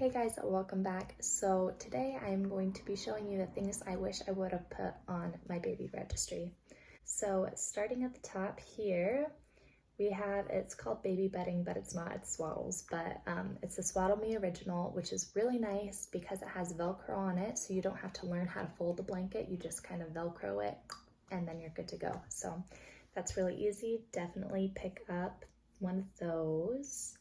Hey guys, welcome back. So today I'm going to be showing you the things I wish I would have put on my baby registry. So starting at the top here, we have, it's called baby bedding, but it's not, it's Swaddles, but it's the SwaddleMe original, which is really nice because it has Velcro on it, so you don't have to learn how to fold the blanket, you just kind of Velcro it and then you're good to go. So that's really easy. Definitely pick up one of those.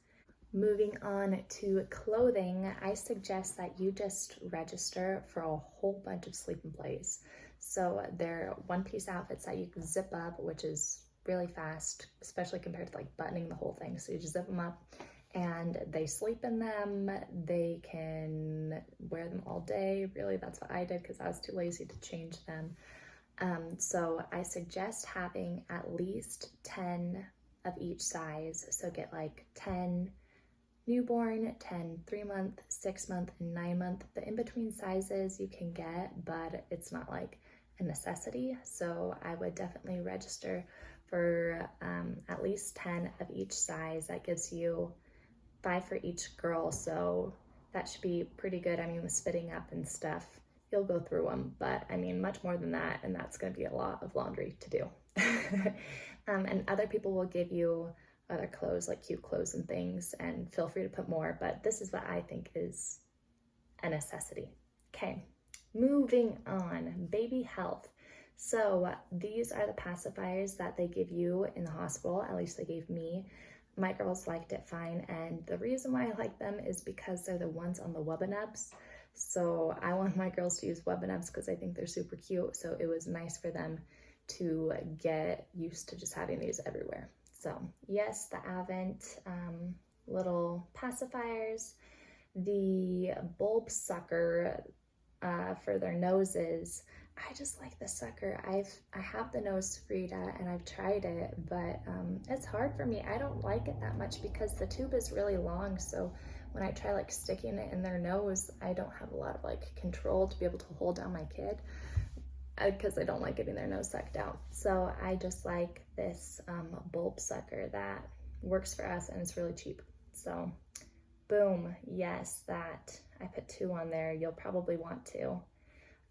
Moving on to clothing, I suggest that you just register for a whole bunch of sleep and plays. So they're one-piece outfits that you can zip up, which is really fast, especially compared to like buttoning the whole thing. So you just zip them up and they sleep in them. They can wear them all day. Really, that's what I did because I was too lazy to change them. So I suggest having at least 10 of each size. So get like 10 newborn, 10 3-month, 6-month, and 9-month. The in-between sizes you can get, but it's not like a necessity. So I would definitely register for at least 10 of each size. That gives you 5 for each girl, so that should be pretty good. I mean, with spitting up and stuff, you'll go through them, but I mean, much more than that, and that's gonna be a lot of laundry to do. And other people will give you other clothes, like cute clothes and things, and feel free to put more, but this is what I think is a necessity. Okay, moving on, baby health. So these are the pacifiers that they give you in the hospital, at least they gave me. My girls liked it fine, and the reason why I like them is because they're the ones on the Wubbanubs. So I want my girls to use Wubbanubs because I think they're super cute, so it was nice for them to get used to just having these everywhere. So yes, the Avnet little pacifiers, the bulb sucker for their noses. I just like the sucker. I have the nose Frida and I've tried it, but it's hard for me. I don't like it that much because the tube is really long. So when I try like sticking it in their nose, I don't have a lot of like control to be able to hold down my kid, because I don't like getting their nose sucked out. So I just like this bulb sucker that works for us and it's really cheap. So boom, yes, that. I put 2 on there. You'll probably want to.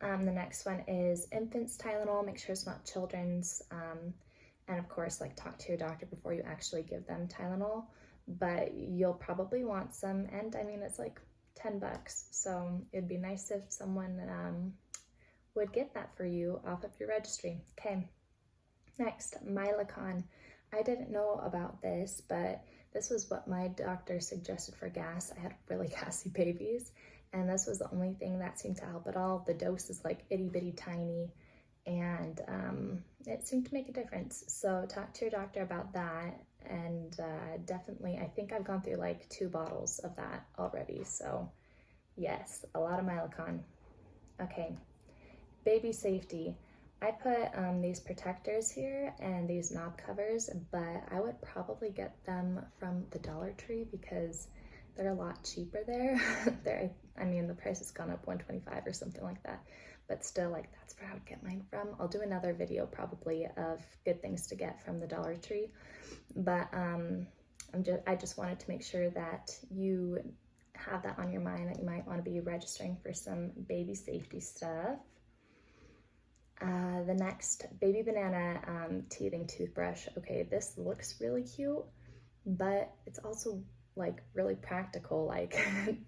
The next one is infants Tylenol. Make sure it's not children's. And of course, like talk to your doctor before you actually give them Tylenol. But you'll probably want some, and I mean, it's like 10 bucks. So it'd be nice if someone would get that for you off of your registry. Okay, next, Mylicon. I didn't know about this, but this was what my doctor suggested for gas. I had really gassy babies, and this was the only thing that seemed to help at all. The dose is like itty bitty tiny, and it seemed to make a difference. So talk to your doctor about that, and definitely, I think I've gone through like 2 bottles of that already. So yes, a lot of Mylicon. Okay. Baby safety. I put these protectors here and these knob covers, but I would probably get them from the Dollar Tree because they're a lot cheaper there. I mean, the price has gone up $1.25 or something like that, but still, like, that's where I would get mine from. I'll do another video probably of good things to get from the Dollar Tree, but I just wanted to make sure that you have that on your mind, that you might want to be registering for some baby safety stuff. The next, baby banana teething toothbrush. Okay, this looks really cute, but it's also like really practical. Like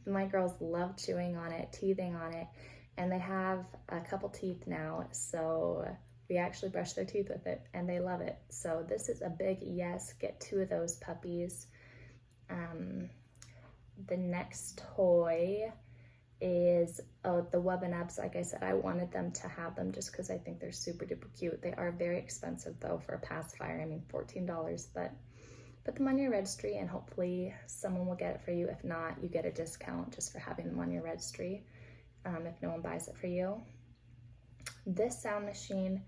my girls love chewing on it, teething on it, and they have a couple teeth now, so we actually brush their teeth with it and they love it. So this is a big yes, get 2 of those puppies. The next toy is the Wubbanubs. Like I said, I wanted them to have them just because I think they're super duper cute. They are very expensive though for a pacifier. I mean, $14, but put them on your registry and hopefully someone will get it for you. If not, you get a discount just for having them on your registry if no one buys it for you. This sound machine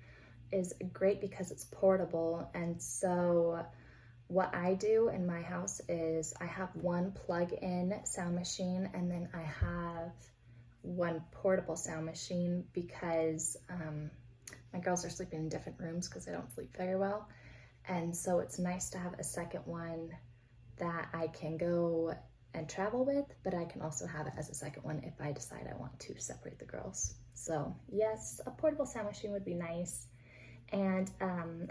is great because it's portable, and so what I do in my house is I have one plug-in sound machine and then I have one portable sound machine because my girls are sleeping in different rooms because they don't sleep very well. And so it's nice to have a second one that I can go and travel with, but I can also have it as a second one if I decide I want to separate the girls. So yes, a portable sound machine would be nice. And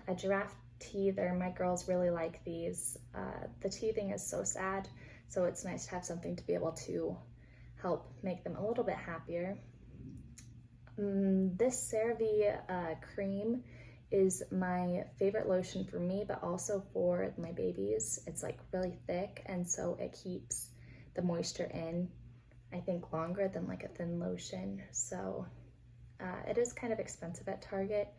a giraffe teether. My girls really like these. The teething is so sad, so it's nice to have something to be able to help make them a little bit happier. This Cerave cream is my favorite lotion for me, but also for my babies. It's like really thick, and so it keeps the moisture in, I think, longer than like a thin lotion. So it is kind of expensive at Target.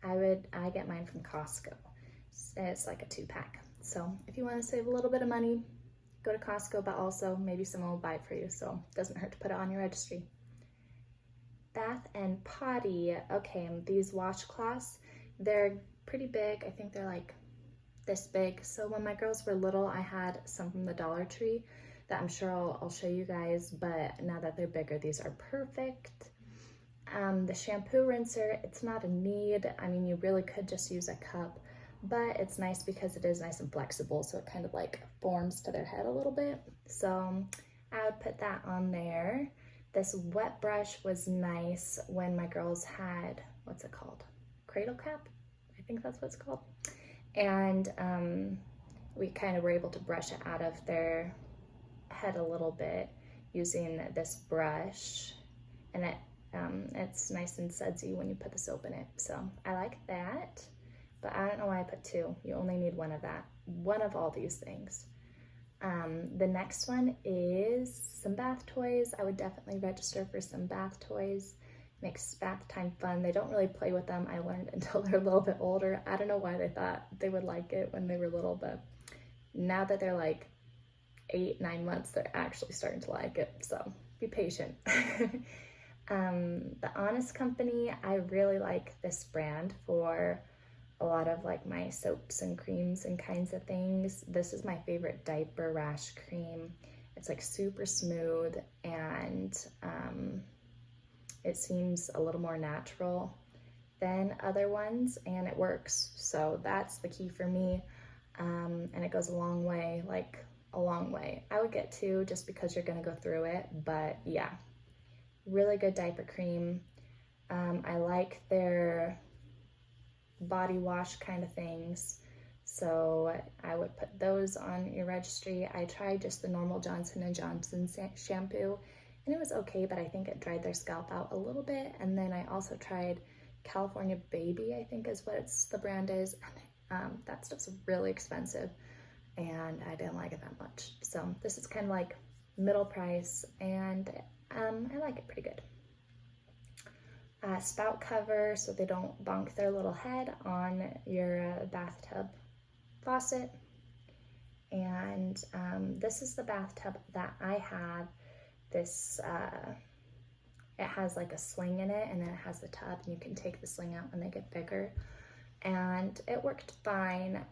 I get mine from Costco. It's like a 2-pack. So if you want to save a little bit of money, go to Costco, but also maybe someone will buy it for you, so it doesn't hurt to put it on your registry. Bath and potty. Okay, these washcloths, they're pretty big. I think they're like this big. So when my girls were little, I had some from the Dollar Tree that I'm sure I'll show you guys, but now that they're bigger, these are perfect. The shampoo rinser, it's not a need. I mean, you really could just use a cup, but it's nice because it is nice and flexible, so it kind of like forms to their head a little bit. So I would put that on there. This wet brush was nice when my girls had, what's it called? Cradle cap? I think that's what it's called. And we kind of were able to brush it out of their head a little bit using this brush. And it's nice and sudsy when you put the soap in it. So I like that, but I don't know why I put 2. You only need one of that, one of all these things. The next one is some bath toys. I would definitely register for some bath toys. Makes bath time fun. They don't really play with them, I learned, until they're a little bit older. I don't know why they thought they would like it when they were little, but now that they're like 8-9 months, they're actually starting to like it, so be patient. The Honest Company, I really like this brand for a lot of like my soaps and creams and kinds of things. This is my favorite diaper rash cream. It's like super smooth, and it seems a little more natural than other ones, and it works. So that's the key for me, and it goes a long way, like a long way. I would get 2 just because you're gonna go through it, but yeah, really good diaper cream. I like their body wash kind of things, so I would put those on your registry. I tried just the normal Johnson & Johnson shampoo, and it was okay, but I think it dried their scalp out a little bit. And then I also tried California Baby, I think is what the brand is, and that stuff's really expensive, and I didn't like it that much. So this is kind of like middle price, and I like it pretty good. Spout cover, so they don't bonk their little head on your bathtub faucet. And this is the bathtub that I have. This, it has like a sling in it, and then it has the tub, and you can take the sling out when they get bigger. And it worked fine.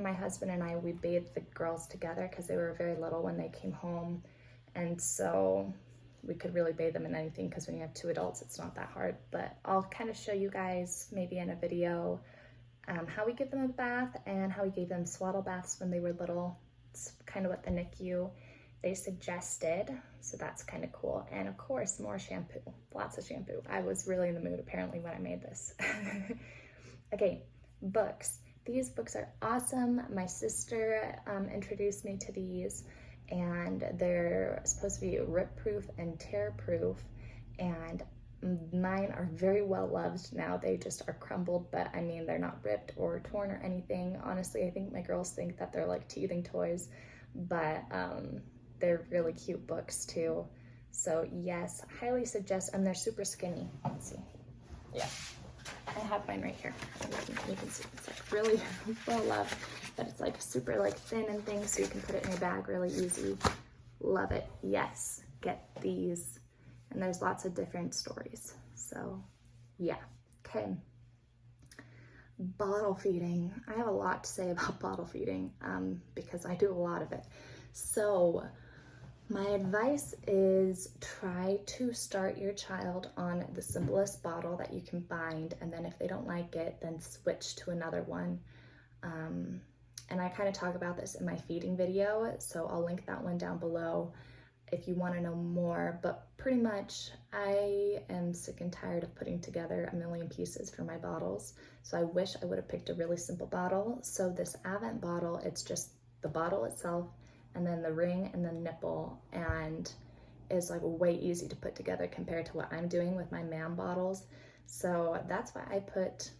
My husband and I, we bathed the girls together because they were very little when they came home. And so we could really bathe them in anything, because when you have 2 adults, it's not that hard. But I'll kind of show you guys maybe in a video how we give them a bath and how we gave them swaddle baths when they were little. It's kind of what the NICU they suggested, so that's kind of cool. And of course, more shampoo, lots of shampoo. I was really in the mood apparently when I made this. Okay, books. These books are awesome. My sister introduced me to these, and they're supposed to be rip-proof and tear-proof, and mine are very well loved now. They just are crumbled, but I mean, they're not ripped or torn or anything. Honestly, I think my girls think that they're like teething toys, but they're really cute books too. So yes, highly suggest, and they're super skinny. Let's see. Yeah, I have mine right here. You can see it's like really well loved, but it's like super like thin and things, so you can put it in your bag really easy. Love it. Yes, get these. And there's lots of different stories. So yeah, okay. Bottle feeding. I have a lot to say about bottle feeding because I do a lot of it. So my advice is try to start your child on the simplest bottle that you can find, and then if they don't like it, then switch to another one. And I kind of talk about this in my feeding video, so I'll link that one down below if you want to know more. But pretty much I am sick and tired of putting together a million pieces for my bottles, so I wish I would have picked a really simple bottle. So this Avent bottle, it's just the bottle itself and then the ring and the nipple, and is like way easy to put together compared to what I'm doing with my MAM bottles. So that's why I put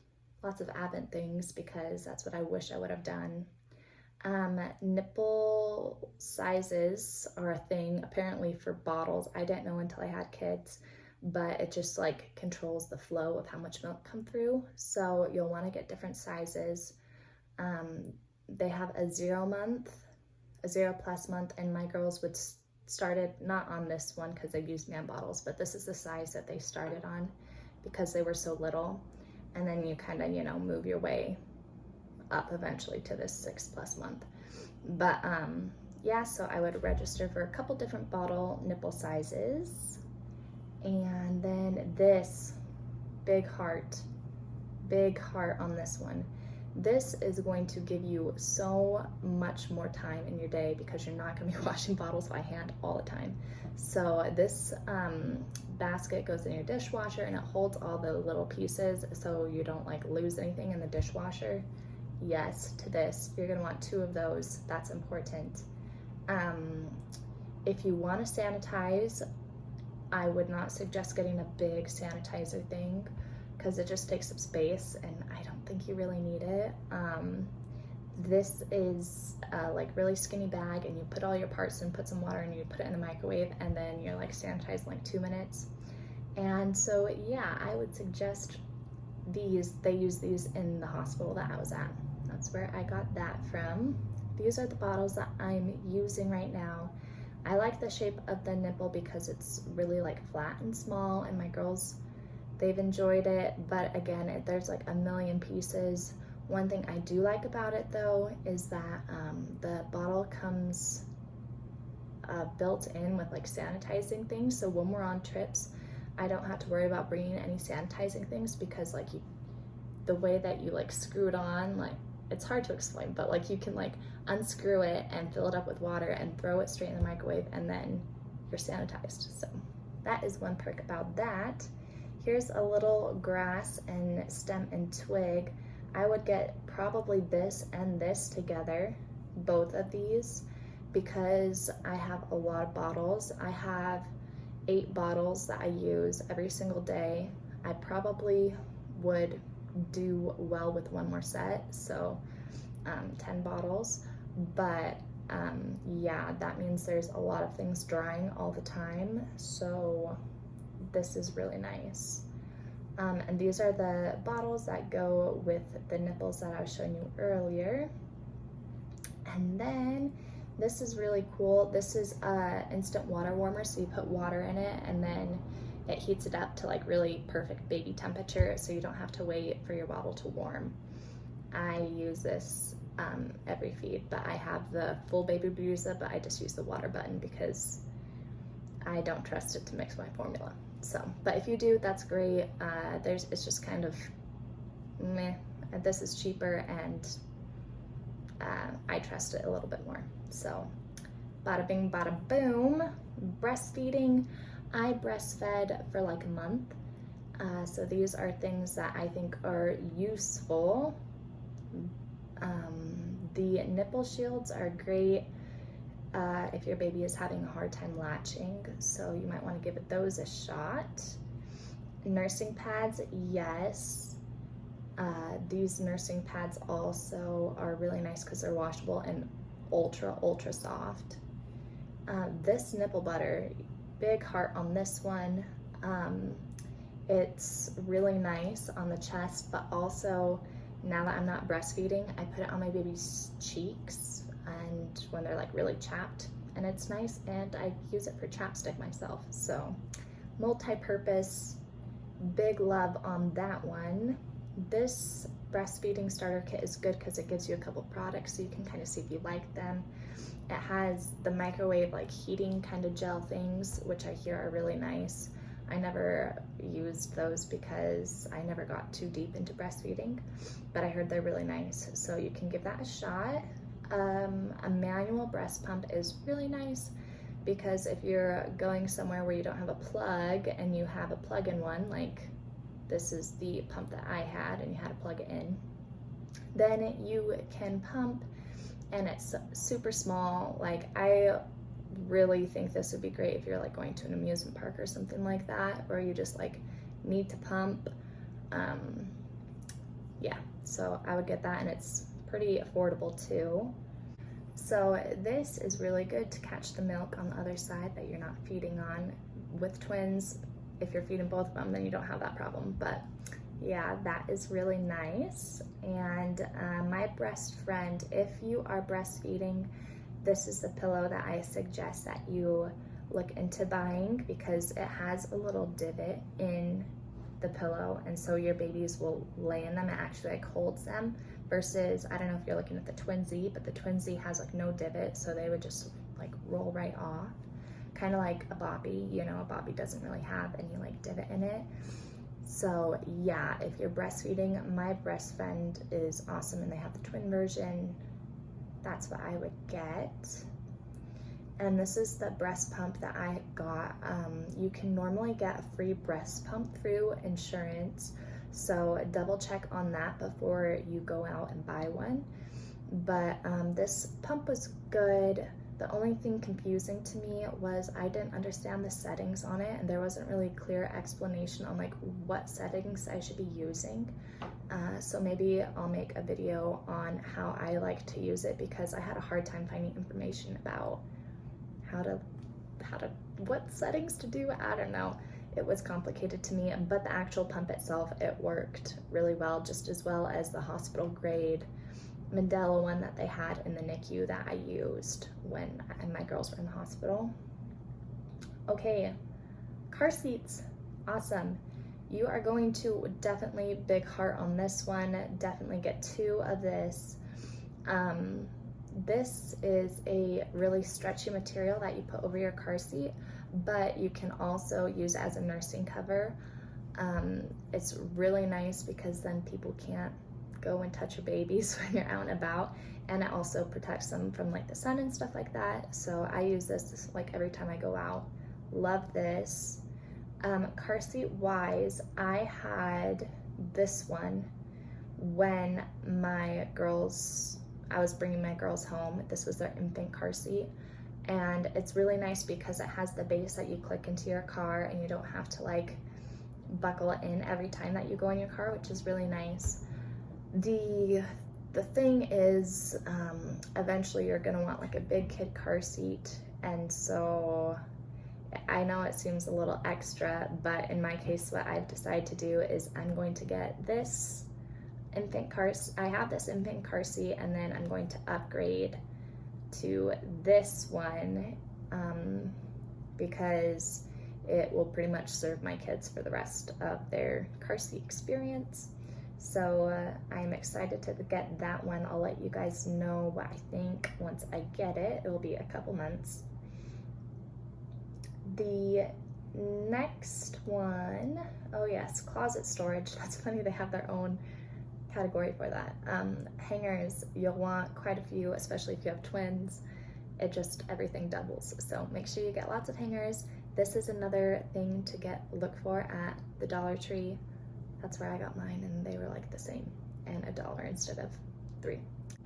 lots of Avent things, because that's what I wish I would have done. Nipple sizes are a thing apparently for bottles. I didn't know until I had kids, but it just like controls the flow of how much milk come through. So you'll want to get different sizes. They have a 0 month, a 0+ month, and my girls would started not on this one because they used MAM bottles, but this is the size that they started on because they were so little. And then you kind of, you know, move your way up eventually to this 6+ month. But yeah, so I would register for a couple different bottle nipple sizes. And then this big heart on this one. This is going to give you so much more time in your day because you're not going to be washing bottles by hand all the time. So this basket goes in your dishwasher and it holds all the little pieces so you don't like lose anything in the dishwasher. Yes, to this. You're going to want 2 of those. That's important. If you want to sanitize, I would not suggest getting a big sanitizer thing because it just takes up space and I don't think you really need it. This is a like really skinny bag and you put all your parts and put some water and you put it in the microwave and then you're like sanitized in like 2 minutes. And so yeah, I would suggest these. They use these in the hospital that I was at. That's where I got that from. These are the bottles that I'm using right now. I like the shape of the nipple because it's really like flat and small, and my girls, they've enjoyed it, but again, there's like a million pieces. One thing I do like about it though is that the bottle comes built in with like sanitizing things, so when we're on trips, I don't have to worry about bringing any sanitizing things because like the way that you like screw it on, like it's hard to explain, but like you can like unscrew it and fill it up with water and throw it straight in the microwave and then you're sanitized. So that is one perk about that. Here's a little grass and stem and twig. I would get probably this and this together, both of these, because I have a lot of bottles. I have 8 bottles that I use every single day. I probably would do well with one more set, so 10 bottles. But yeah, that means there's a lot of things drying all the time, so this is really nice. And these are the bottles that go with the nipples that I was showing you earlier. And then this is really cool. This is a instant water warmer, so you put water in it and then it heats it up to like really perfect baby temperature, so you don't have to wait for your bottle to warm. I use this every feed, but I have the full baby Buza, but I just use the water button because I don't trust it to mix my formula. So, but if you do, that's great. It's just kind of meh. This is cheaper and I trust it a little bit more. So, bada bing, bada boom. Breastfeeding. I breastfed for like a month. So these are things that I think are useful. The nipple shields are great if your baby is having a hard time latching, so you might want to give those a shot. Nursing pads, yes. These nursing pads also are really nice because they're washable and ultra soft. This nipple butter, big heart on this one. It's really nice on the chest, but also now that I'm not breastfeeding, I put it on my baby's cheeks and when they're like really chapped, and it's nice, and I use it for chapstick myself. So multi-purpose, big love on that one. This breastfeeding starter kit is good because it gives you a couple products so you can kind of see if you like them. It has the microwave like heating kind of gel things, which I hear are really nice. I never used those because I never got too deep into breastfeeding, but I heard they're really nice, so you can give that a shot. A manual breast pump is really nice because if you're going somewhere where you don't have a plug and you have a plug-in one, like this is the pump that I had and you had to plug it in, then you can pump and it's super small. Like I really think this would be great if you're like going to an amusement park or something like that, where you just like need to pump. Yeah, so I would get that, and it's pretty affordable too. So this is really good to catch the milk on the other side that you're not feeding on. With twins, if you're feeding both of them, then you don't have that problem. But yeah, that is really nice. And my breast friend, if you are breastfeeding, this is the pillow that I suggest that you look into buying, because it has a little divot in the pillow, and so your babies will lay in them. It actually like holds them, versus, I don't know if you're looking at the Twinsy, but the Twinsy has like no divot, so they would just like roll right off, kind of like a Bobby. You know, a Bobby doesn't really have any like divot in it. So yeah, if you're breastfeeding, my breast friend is awesome, and they have the twin version. That's what I would get. And this is the breast pump that I got. You can normally get a free breast pump through insurance, so double check on that before you go out and buy one. But this pump was good. The only thing confusing to me was I didn't understand the settings on it, and there wasn't really clear explanation on like what settings I should be using. So maybe I'll make a video on how I like to use it, because I had a hard time finding information about what settings to do. I don't know. It was complicated to me, but the actual pump itself, it worked really well, just as well as the hospital grade Mandela one that they had in the NICU that I used when my girls were in the hospital. Okay, car seats, awesome. You are going to definitely big heart on this one. Definitely get 2 of this. This is a really stretchy material that you put over your car seat, but you can also use it as a nursing cover. It's really nice because then people can't go and touch your babies when you're out and about, and it also protects them from like the sun and stuff like that. So I use this like every time I go out. Love this. Car seat wise, I had this one when I was bringing my girls home. This was their infant car seat, and it's really nice because it has the base that you click into your car, and you don't have to like buckle it in every time that you go in your car, which is really nice. The thing is, eventually you're gonna want like a big kid car seat, and so I know it seems a little extra, but in my case, what I've decided to do is I'm going to get this infant car. I have this infant car seat, and then I'm going to upgrade to this one because it will pretty much serve my kids for the rest of their car seat experience. So I'm excited to get that one. I'll let you guys know what I think once I get it. It will be a couple months. The next one, oh yes, closet storage. That's funny, they have their own category for that. Hangers, you'll want quite a few, especially if you have twins. It just, everything doubles. So make sure you get lots of hangers. This is another thing to look for at the Dollar Tree. That's where I got mine, and they were like the same, and $1 instead of $3.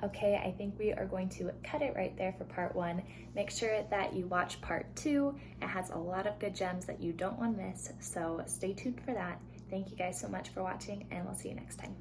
Okay, I think we are going to cut it right there for part 1. Make sure that you watch part 2. It has a lot of good gems that you don't want to miss, so stay tuned for that. Thank you guys so much for watching, and we'll see you next time.